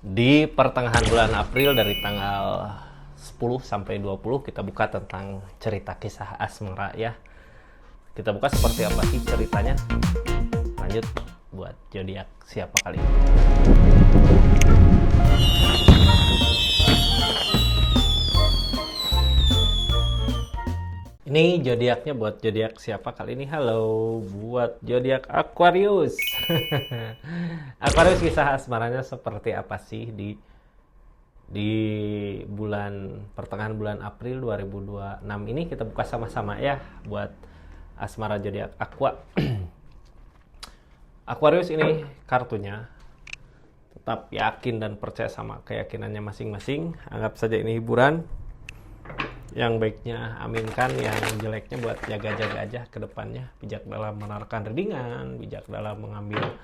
Di pertengahan bulan April dari tanggal 10 sampai 20 kita buka tentang cerita kisah asmara ya. Kita buka seperti apa sih ceritanya. Lanjut buat zodiak siapa kali ini. Ini zodiaknya buat zodiak siapa kali ini? Halo, buat zodiak Aquarius. Aquarius kisah asmaranya seperti apa sih di bulan pertengahan bulan April 2026 ini. Kita buka sama-sama ya buat asmara zodiak Aqua. Aquarius ini kartunya tetap yakin dan percaya sama keyakinannya masing-masing. Anggap saja ini hiburan. Yang baiknya aminkan, yang jeleknya buat jaga-jaga aja ke depannya. Bijak dalam menaruhkan readingan, bijak dalam mengambil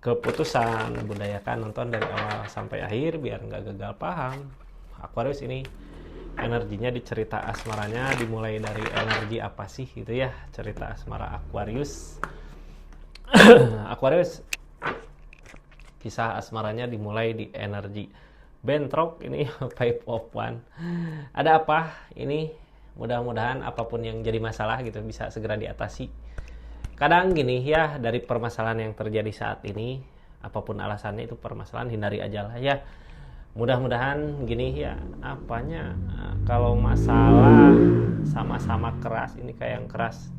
keputusan, budayakan nonton dari awal sampai akhir biar nggak gagal paham. Aquarius ini energinya di cerita asmaranya dimulai dari energi apa sih gitu ya, cerita asmara Aquarius. Aquarius kisah asmaranya dimulai di energi bentrok ini. Five of One. Ada apa ini? Mudah-mudahan apapun yang jadi masalah gitu bisa segera diatasi. Kadang gini ya, dari permasalahan yang terjadi saat ini, apapun alasannya itu permasalahan, hindari aja lah ya. Mudah-mudahan gini ya, apanya, kalau masalah sama-sama keras, ini kayak yang keras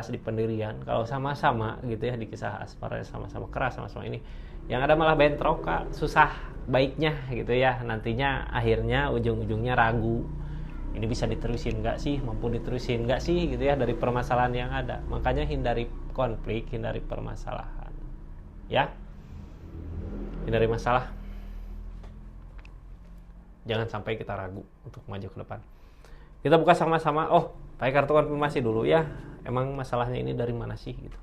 di pendirian. Kalau sama-sama gitu ya, di kisah asmara sama-sama keras, sama-sama ini, yang ada malah bentrok kak, susah baiknya gitu ya. Nantinya akhirnya ujung-ujungnya ragu, ini bisa diterusin nggak sih, mampu diterusin nggak sih gitu ya, dari permasalahan yang ada. Makanya hindari konflik, hindari permasalahan ya, hindari masalah, jangan sampai kita ragu untuk maju ke depan. Kita buka sama-sama. Oh, pakai kartu konfirmasi dulu ya, emang masalahnya ini dari mana sih gitu.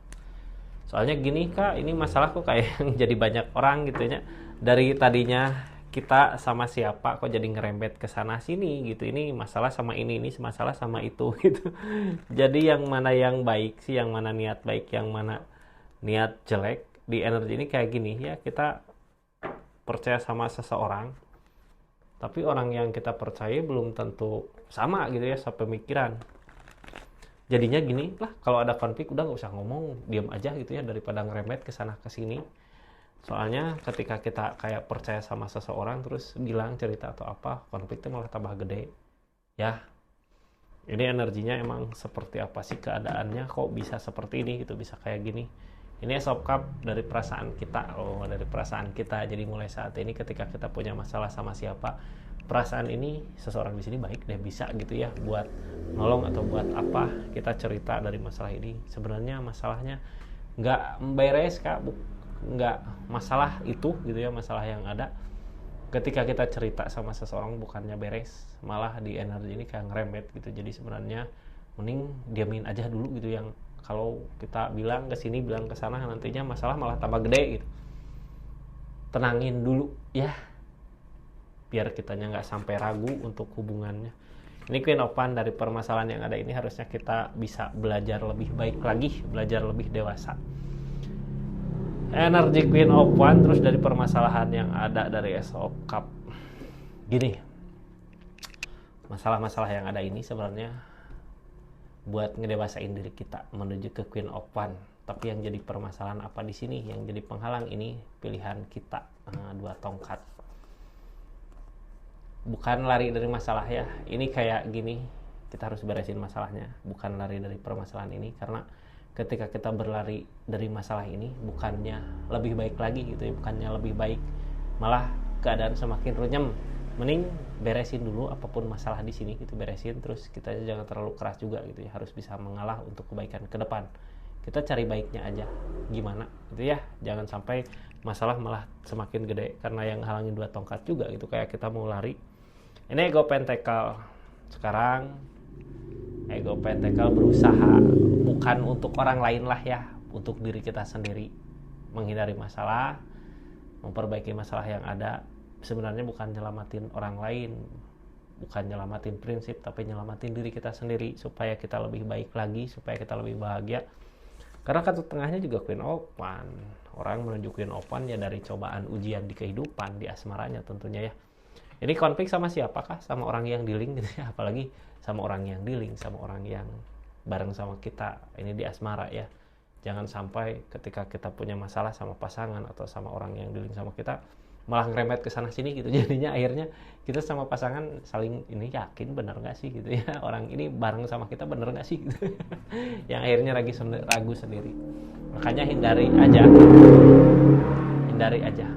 Soalnya gini kak, ini masalah kok kayak yang jadi banyak orang gitu ya, dari tadinya kita sama siapa kok jadi ngerembet ke sana sini gitu. Ini masalah sama ini masalah sama itu gitu. Jadi yang mana yang baik sih, yang mana niat baik, yang mana niat jelek. Di energi ini kayak gini ya, kita percaya sama seseorang, tapi orang yang kita percaya belum tentu sama gitu ya, sepemikiran. Jadinya gini lah, kalau ada konflik udah nggak usah ngomong, diam aja gitu ya, daripada ngeremet ke sana ke sini. Soalnya ketika kita kayak percaya sama seseorang terus bilang cerita atau apa, konfliknya malah tambah gede ya. Ini energinya emang seperti apa sih keadaannya, kok bisa seperti ini gitu, bisa kayak gini. Ini Ace of Cup dari perasaan kita. Oh, dari perasaan kita. Jadi mulai saat ini ketika kita punya masalah sama siapa, perasaan ini seseorang di sini baik deh, bisa gitu ya buat nolong atau buat apa, kita cerita dari masalah ini. Sebenarnya masalahnya nggak beres kak, nggak masalah itu gitu ya, masalah yang ada ketika kita cerita sama seseorang bukannya beres, malah di energi ini kayak ngerembet gitu. Jadi sebenarnya mending diamin aja dulu gitu, yang kalau kita bilang ke sini bilang ke sana nantinya masalah malah tambah gede gitu. Tenangin dulu ya, biar kitanya nggak sampai ragu untuk hubungannya. Ini Queen of One, dari permasalahan yang ada ini harusnya kita bisa belajar lebih baik lagi, belajar lebih dewasa. Energi Queen of One terus dari permasalahan yang ada dari Ace of Cup. Gini, masalah-masalah yang ada ini sebenarnya buat ngedewasain diri kita menuju ke Queen of One. Tapi yang jadi permasalahan apa di sini? Yang jadi penghalang ini pilihan kita, dua tongkat. Bukan lari dari masalah ya. Ini kayak gini, kita harus beresin masalahnya, bukan lari dari permasalahan ini. Karena ketika kita berlari dari masalah ini, bukannya lebih baik lagi gitu ya, bukannya lebih baik, malah keadaan semakin runyem. Mending beresin dulu apapun masalah di sini gitu, beresin, terus kita jangan terlalu keras juga gitu ya, harus bisa mengalah untuk kebaikan ke depan. Kita cari baiknya aja gimana gitu ya, jangan sampai masalah malah semakin gede karena yang halangin dua tongkat juga gitu, kayak kita mau lari. Ini Ego Pentacle. Sekarang Ego Pentacle berusaha bukan untuk orang lain lah ya, untuk diri kita sendiri, menghindari masalah, memperbaiki masalah yang ada. Sebenarnya bukan nyelamatin orang lain, bukan nyelamatin prinsip, tapi nyelamatin diri kita sendiri supaya kita lebih baik lagi, supaya kita lebih bahagia. Karena kartu tengahnya juga Queen of Wands. Orang menuju Queen of Wands ya dari cobaan ujian di kehidupan, di asmaranya tentunya ya. Ini konflik sama siapakah? Sama orang yang dealing gitu ya, apalagi sama orang yang dealing, sama orang yang bareng sama kita ini di asmara ya. Jangan sampai ketika kita punya masalah sama pasangan atau sama orang yang dealing sama kita malah ngerembet ke sana sini gitu. Jadinya akhirnya kita sama pasangan saling ini yakin bener nggak sih gitu ya, orang ini bareng sama kita bener nggak sih gitu. Yang akhirnya ragu sendiri. Makanya hindari aja.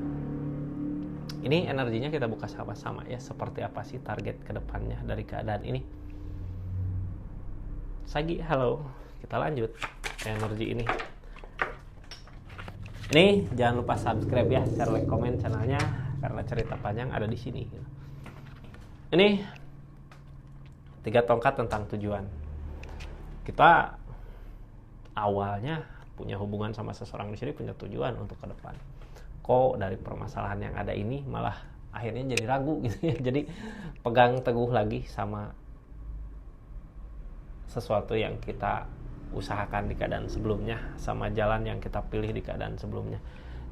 Ini energinya kita buka sama-sama ya, seperti apa sih target kedepannya dari keadaan ini. Sagi, halo, kita lanjut energi ini. Ini jangan lupa subscribe ya, share, like, komen channelnya karena cerita panjang ada di sini. Ini 3 tongkat tentang tujuan. Kita awalnya punya hubungan sama seseorang di sini, punya tujuan untuk ke depan. Kok dari permasalahan yang ada ini malah akhirnya jadi ragu gitu ya. Jadi pegang teguh lagi sama sesuatu yang kita usahakan di keadaan sebelumnya, sama jalan yang kita pilih di keadaan sebelumnya.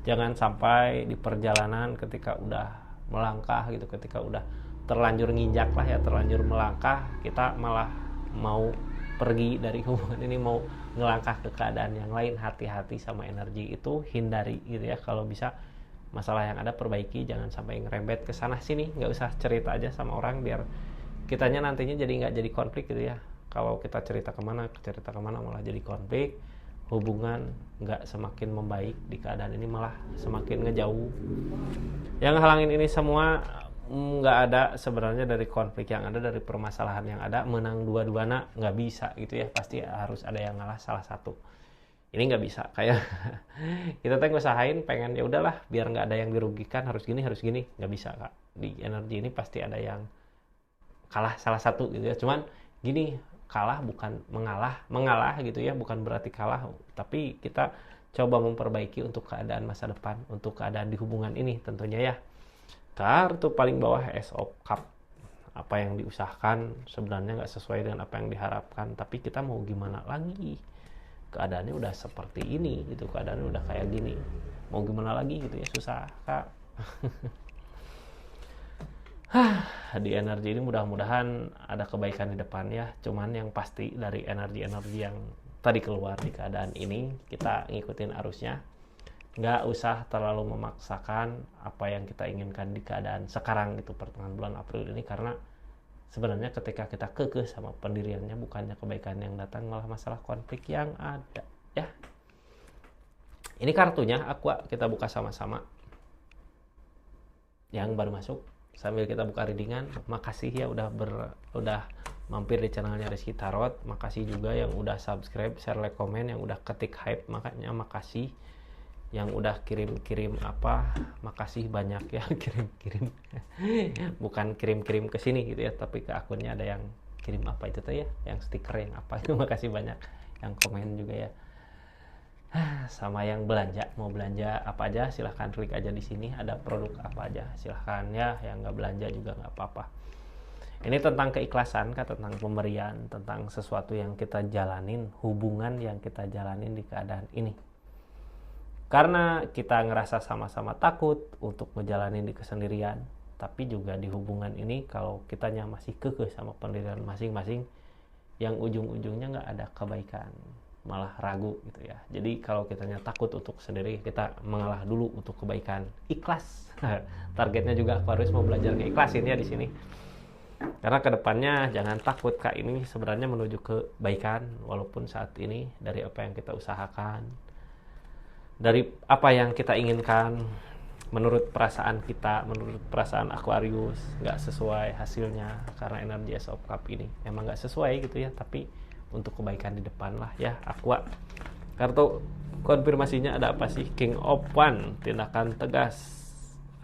Jangan sampai di perjalanan ketika udah melangkah gitu, ketika udah terlanjur nginjak lah ya, terlanjur melangkah, kita malah mau pergi dari hubungan ini, mau ngelangkah ke keadaan yang lain. Hati-hati sama energi itu, hindari gitu ya. Kalau bisa masalah yang ada perbaiki, jangan sampai ngerembet ke sana sini. Nggak usah cerita aja sama orang biar kitanya nantinya jadi nggak jadi konflik gitu ya. Kalau kita cerita kemana malah jadi konflik, hubungan nggak semakin membaik, di keadaan ini malah semakin ngejauh. Yang halangin ini semua nggak ada sebenarnya dari konflik yang ada, dari permasalahan yang ada, menang dua-duana nggak bisa gitu ya. Pasti harus ada yang ngalah salah satu. Ini nggak bisa, kayak kita ngusahain pengen ya udahlah biar nggak ada yang dirugikan, harus gini nggak bisa Kak. Di energi ini pasti ada yang kalah salah satu gitu ya. Cuman gini, kalah bukan mengalah gitu ya, bukan berarti kalah, tapi kita coba memperbaiki untuk keadaan masa depan, untuk keadaan di hubungan ini tentunya ya. Kartu paling bawah Ace of Cup, apa yang diusahakan sebenarnya nggak sesuai dengan apa yang diharapkan, tapi kita mau gimana lagi, keadaannya udah seperti ini gitu, keadaannya udah kayak gini, mau gimana lagi gitu ya, susah Kak. Di energi ini mudah-mudahan ada kebaikan di depan ya. Cuman yang pasti dari energi-energi yang tadi keluar di keadaan ini, kita ngikutin arusnya. Nggak usah terlalu memaksakan apa yang kita inginkan di keadaan sekarang gitu, pertengahan bulan April ini. Karena sebenarnya ketika kita kekeh sama pendiriannya, bukannya kebaikan yang datang, malah masalah konflik yang ada ya. Ini kartunya Aqua, kita buka sama-sama. Yang baru masuk sambil kita buka readingan, makasih ya udah mampir di channelnya Rizky Tarot. Makasih juga yang udah subscribe, share, like, komen, yang udah ketik hype, makanya makasih. Yang udah kirim-kirim apa, makasih banyak ya. Kirim-kirim bukan kirim-kirim ke sini gitu ya, tapi ke akunnya ada yang kirim apa itu tuh ya, yang stiker yang apa itu. Makasih banyak yang komen juga ya. Sama yang belanja, mau belanja apa aja silahkan klik aja di sini, ada produk apa aja silahkan ya. Yang nggak belanja juga nggak apa-apa. Ini tentang keikhlasan Kak, tentang pemberian, tentang sesuatu yang kita jalanin, hubungan yang kita jalanin di keadaan ini. Karena kita ngerasa sama-sama takut untuk ngejalanin di kesendirian, tapi juga di hubungan ini kalau kitanya masih kekeh sama pendirian masing-masing, yang ujung-ujungnya nggak ada kebaikan, malah ragu gitu ya. Jadi kalau kitanya takut untuk sendiri, kita mengalah dulu untuk kebaikan, ikhlas. Targetnya juga aku harus mau belajar ngeikhlasin ya di sini. Karena kedepannya jangan takut Kak, ini sebenarnya menuju kebaikan, walaupun saat ini dari apa yang kita usahakan, dari apa yang kita inginkan, menurut perasaan kita, menurut perasaan Aquarius nggak sesuai hasilnya, karena energi Ace of Cup ini emang nggak sesuai gitu ya. Tapi untuk kebaikan di depan lah ya Aqua. Kartu konfirmasinya ada apa sih? King of Wands, tindakan tegas.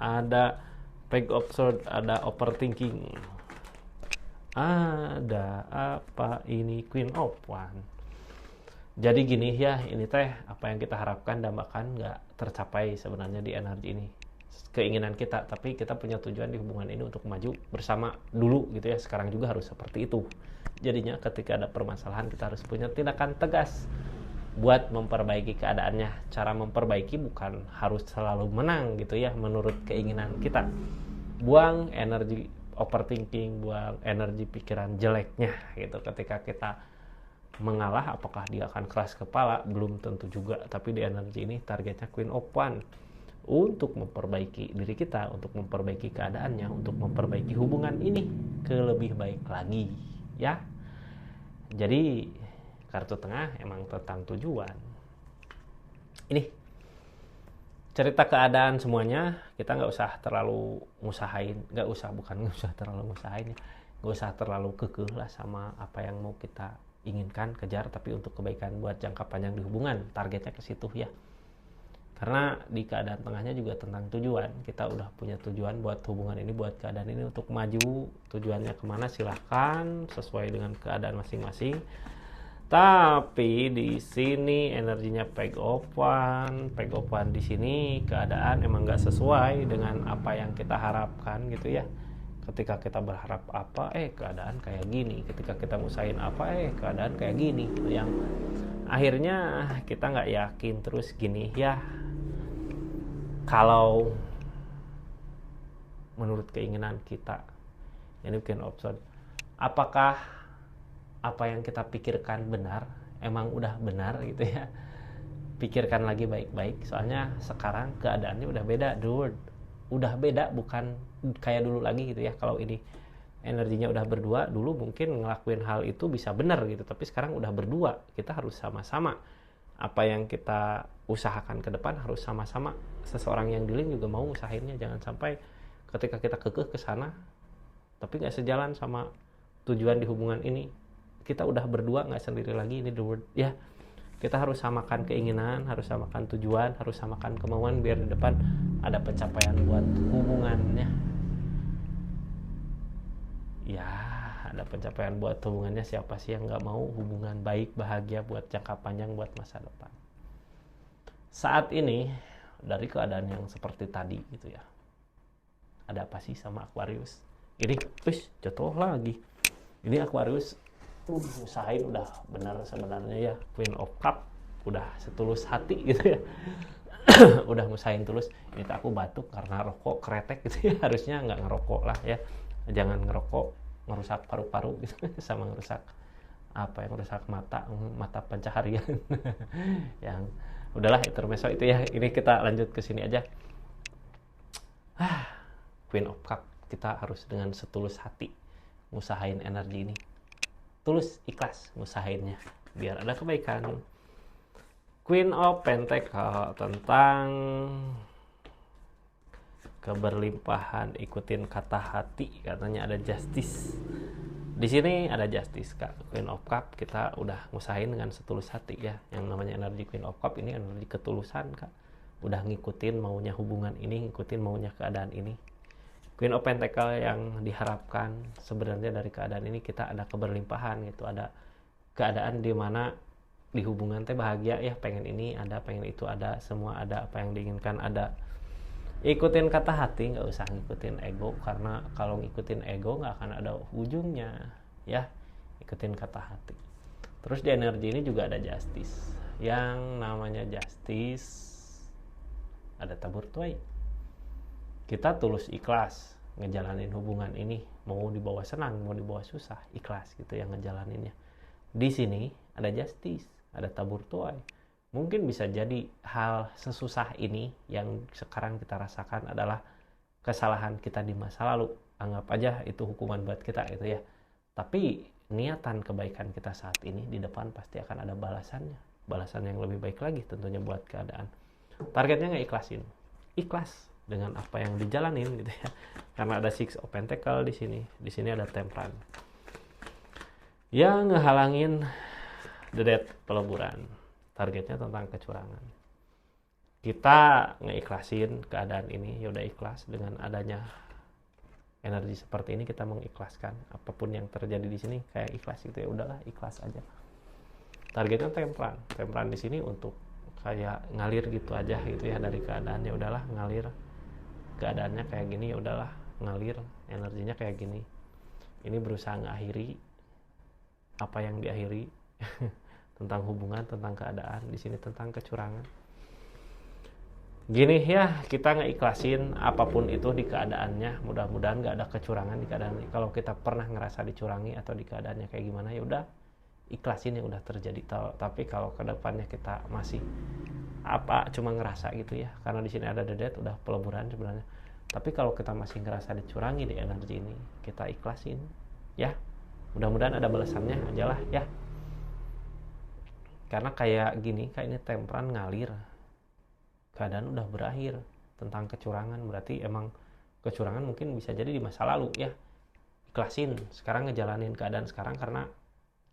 Ada Page of Swords, ada overthinking. Ada apa ini? Queen of Wands. Jadi gini ya, ini teh apa yang kita harapkan dambakan nggak tercapai sebenarnya di energi ini. Keinginan kita, tapi kita punya tujuan di hubungan ini untuk maju bersama dulu gitu ya. Sekarang juga harus seperti itu. Jadinya ketika ada permasalahan kita harus punya tindakan tegas buat memperbaiki keadaannya. Cara memperbaiki bukan harus selalu menang gitu ya menurut keinginan kita. Buang energi overthinking, buang energi pikiran jeleknya gitu. Ketika kita mengalah, apakah dia akan keras kepala? Belum tentu juga. Tapi di energi ini targetnya Queen of Wands untuk memperbaiki diri kita, untuk memperbaiki keadaannya, untuk memperbaiki hubungan ini ke lebih baik lagi ya. Jadi kartu tengah emang tentang tujuan. Ini cerita keadaan semuanya, kita nggak usah terlalu ngusahain, nggak usah terlalu ngusahain ya, nggak usah terlalu kekeh lah sama apa yang mau kita inginkan kejar, tapi untuk kebaikan buat jangka panjang di hubungan, targetnya ke situ ya. Karena di keadaan tengahnya juga tentang tujuan. Kita udah punya tujuan buat hubungan ini, buat keadaan ini untuk maju. Tujuannya kemana silahkan sesuai dengan keadaan masing-masing. Tapi di sini energinya Pegopan di sini keadaan emang nggak sesuai dengan apa yang kita harapkan gitu ya. Ketika kita berharap apa, keadaan kayak gini. Ketika kita ngusahain apa, keadaan kayak gini. Gitu. Yang akhirnya kita nggak yakin terus gini ya. Kalau menurut keinginan kita, ini bikin option, apakah apa yang kita pikirkan benar, emang udah benar gitu ya. Pikirkan lagi baik-baik, soalnya sekarang keadaannya udah beda, dude. Udah beda, bukan kayak dulu lagi gitu ya. Kalau ini energinya udah berdua, dulu mungkin ngelakuin hal itu bisa benar gitu, tapi sekarang udah berdua, kita harus sama-sama. Apa yang kita usahakan ke depan harus sama-sama. Seseorang yang dealing juga mau usahainnya, jangan sampai ketika kita kekeh ke sana tapi nggak sejalan sama tujuan di hubungan ini. Kita udah berdua, nggak sendiri lagi, ini the word ya. Kita harus samakan keinginan, harus samakan tujuan, harus samakan kemauan biar di depan ada pencapaian buat hubungannya ya. Ada pencapaian buat hubungannya. Siapa sih yang nggak mau hubungan baik, bahagia buat jangka panjang, buat masa depan. Saat ini dari keadaan yang seperti tadi gitu ya, ada apa sih sama Aquarius ini? Jatuh lagi ini Aquarius. Usahain udah benar sebenarnya ya, Queen of Cup udah setulus hati gitu ya. Udah ngusahain tulus. Ini aku batuk karena rokok kretek gitu ya. Harusnya nggak ngerokok lah ya, jangan ngerokok, ngerusak paru-paru gitu. Sama ngerusak yang rusak mata pencaharian. Yang udahlah intermezzo itu ya. Ini kita lanjut ke sini aja. Queen of Cup, kita harus dengan setulus hati ngusahain energi ini, tulus ikhlas ngusahainnya biar ada kebaikan. Queen of Pentacle tentang keberlimpahan, ikutin kata hati, katanya ada justice. Di sini ada justice Kak. Queen of Cup kita udah ngusahain dengan setulus hati ya. Yang namanya energi Queen of Cup ini energi ketulusan Kak. Udah ngikutin maunya hubungan ini, ngikutin maunya keadaan ini. Queen of Pentacle yang diharapkan sebenarnya dari keadaan ini kita ada keberlimpahan gitu, ada keadaan di mana di hubungan teh bahagia ya, pengen ini ada, pengen itu ada, semua ada, apa yang diinginkan ada. Ikutin kata hati, nggak usah ngikutin ego, karena kalau ngikutin ego nggak akan ada ujungnya ya. Ikutin kata hati. Terus di energi ini juga ada justice. Yang namanya justice ada tabur tuai. Kita tulus ikhlas ngejalanin hubungan ini, mau dibawa senang, mau dibawa susah, ikhlas gitu yang ngejalaninnya. Di sini ada justice, ada tabur tuai. Mungkin bisa jadi hal sesusah ini yang sekarang kita rasakan adalah kesalahan kita di masa lalu. Anggap aja itu hukuman buat kita gitu ya. Tapi niatan kebaikan kita saat ini di depan pasti akan ada balasannya. Balasan yang lebih baik lagi tentunya buat keadaan. Targetnya nggak ikhlasin. Ikhlas dengan apa yang dijalanin gitu ya. Karena ada Six of Pentacle di sini. Di sini ada Temperance. Yang ngehalangin the Death, peleburan. Targetnya tentang kecurangan. Kita ngeikhlasin keadaan ini, ya udah ikhlas dengan adanya energi seperti ini, kita mengikhlaskan apapun yang terjadi di sini kayak ikhlas gitu ya, udahlah ikhlas aja. Targetnya Temperance. Temperance di sini untuk kayak ngalir gitu aja gitu ya dari keadaannya, udahlah ngalir. Keadaannya kayak gini, ya udahlah ngalir, energinya kayak gini. Ini berusaha ngakhiri apa yang diakhiri. tentang hubungan, tentang keadaan, di sini tentang kecurangan. Gini ya, kita ngeikhlasin apapun itu di keadaannya, mudah-mudahan nggak ada kecurangan di keadaan. Kalau kita pernah ngerasa dicurangi atau di keadaannya kayak gimana, ya udah ikhlasin yang udah terjadi. Tapi kalau kedepannya kita masih cuma ngerasa gitu ya, karena di sini ada dedet, udah peleburan sebenarnya. Tapi kalau kita masih ngerasa dicurangi di energi ini, kita ikhlasin ya, mudah-mudahan ada balasannya aja lah ya. Karena kayak gini, kayak ini temperan ngalir, keadaan udah berakhir. Tentang kecurangan berarti emang kecurangan mungkin bisa jadi di masa lalu ya. Ikhlasin, sekarang ngejalanin keadaan sekarang karena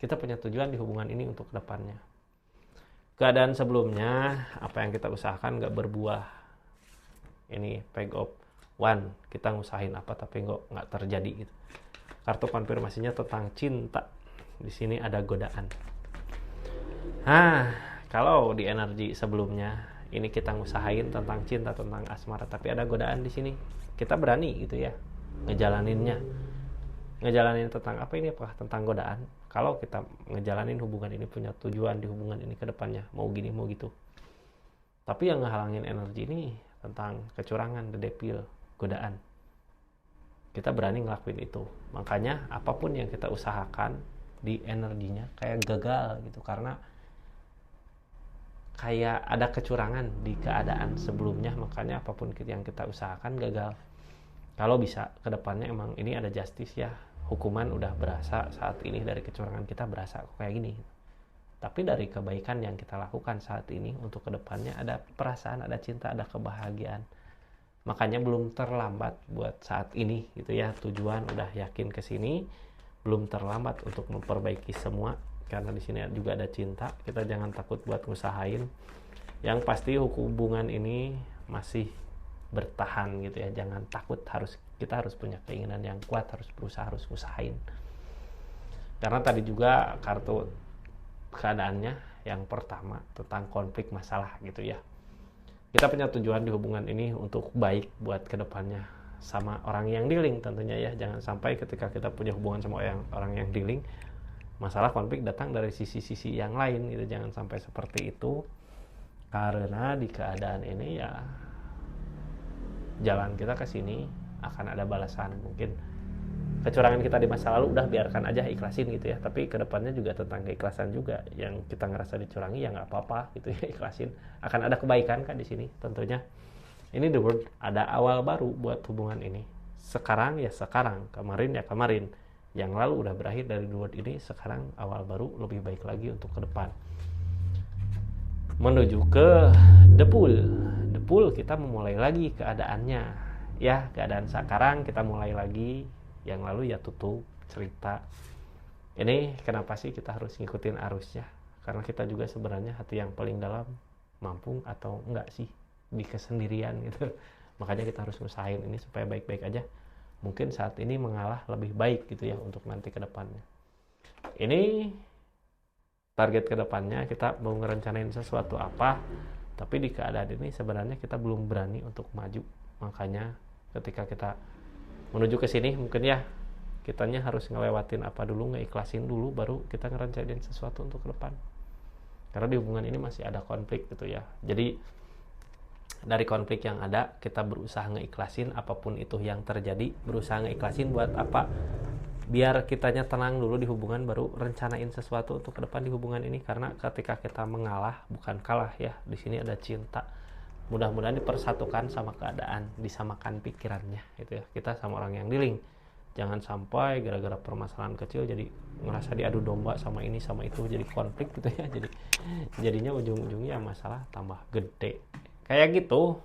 kita punya tujuan di hubungan ini untuk kedepannya. Keadaan sebelumnya, apa yang kita usahakan gak berbuah. Ini peg of one, kita ngusahain apa tapi nggak terjadi gitu. Kartu konfirmasinya tentang cinta. Di sini ada godaan. Kalau di energi sebelumnya ini kita ngusahain tentang cinta, tentang asmara, tapi ada godaan di sini. Kita berani gitu ya ngejalaninnya. Ngejalanin tentang apa ini? Apakah tentang godaan? Kalau kita ngejalanin hubungan ini, punya tujuan di hubungan ini ke depannya, mau gini mau gitu. Tapi yang ngehalangin energi ini tentang kecurangan, the devil, godaan. Kita berani ngelakuin itu. Makanya apapun yang kita usahakan di energinya kayak gagal gitu, karena kayak ada kecurangan di keadaan sebelumnya. Makanya apapun yang kita usahakan gagal. Kalau bisa kedepannya emang ini ada justice ya, hukuman udah berasa saat ini dari kecurangan kita berasa kok kayak gini. Tapi dari kebaikan yang kita lakukan saat ini untuk kedepannya ada perasaan, ada cinta, ada kebahagiaan. Makanya belum terlambat buat saat ini gitu ya. Tujuan udah yakin ke sini, belum terlambat untuk memperbaiki semua. Karena di sini juga ada cinta, kita jangan takut buat ngusahain. Yang pasti hubungan ini masih bertahan gitu ya, jangan takut, kita harus punya keinginan yang kuat, harus berusaha, harus usahain. Karena tadi juga kartu keadaannya yang pertama tentang konflik masalah gitu ya. Kita punya tujuan di hubungan ini untuk baik buat kedepannya sama orang yang dealing tentunya ya. Jangan sampai ketika kita punya hubungan sama orang yang dealing, masalah konflik datang dari sisi-sisi yang lain gitu. Jangan sampai seperti itu, karena di keadaan ini ya jalan kita ke sini akan ada balasan. Mungkin kecurangan kita di masa lalu udah biarkan aja, ikhlasin gitu ya. Tapi kedepannya juga tentang keikhlasan juga. Yang kita ngerasa dicurangi ya nggak apa-apa gitu ya, ikhlasin. Akan ada kebaikan kan di sini tentunya. Ini the word, ada awal baru buat hubungan ini. Sekarang ya sekarang, kemarin ya kemarin. Yang lalu udah berakhir dari the word ini, sekarang awal baru lebih baik lagi untuk ke depan. Menuju ke the pool. The pool kita memulai lagi keadaannya. Ya, keadaan sekarang kita mulai lagi. Yang lalu ya tutup cerita. Ini kenapa sih kita harus ngikutin arusnya? Karena kita juga sebenarnya hati yang paling dalam mampu atau enggak sih di kesendirian gitu. Makanya kita harus usahain ini supaya baik-baik aja. Mungkin saat ini mengalah lebih baik gitu ya untuk nanti ke depannya. Ini target ke depannya, kita mau ngerencanain sesuatu apa, tapi di keadaan ini sebenarnya kita belum berani untuk maju. Makanya ketika kita menuju ke sini mungkin ya kitanya harus ngelewatin apa dulu, ngeikhlasin dulu, baru kita ngerencanain sesuatu untuk ke depan. Karena di hubungan ini masih ada konflik gitu ya. Jadi dari konflik yang ada, kita berusaha ngeikhlasin apapun itu yang terjadi. Berusaha ngeikhlasin buat apa? Biar kitanya tenang dulu di hubungan, baru rencanain sesuatu untuk ke depan di hubungan ini. Karena ketika kita mengalah, bukan kalah ya, di sini ada cinta. Mudah-mudahan dipersatukan sama keadaan, disamakan pikirannya gitu ya. Kita sama orang yang dealing. Jangan sampai gara-gara permasalahan kecil jadi ngerasa diadu domba sama ini sama itu, jadi konflik gitu ya. Jadinya ujung-ujungnya masalah tambah gede. Kayak gitu.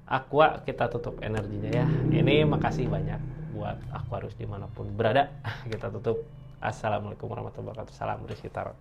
Aqua, kita tutup energinya ya. Ini makasih banyak buat Aquarius dimanapun berada. Kita tutup. Assalamualaikum warahmatullahi wabarakatuh. Salam Rizky Tarot.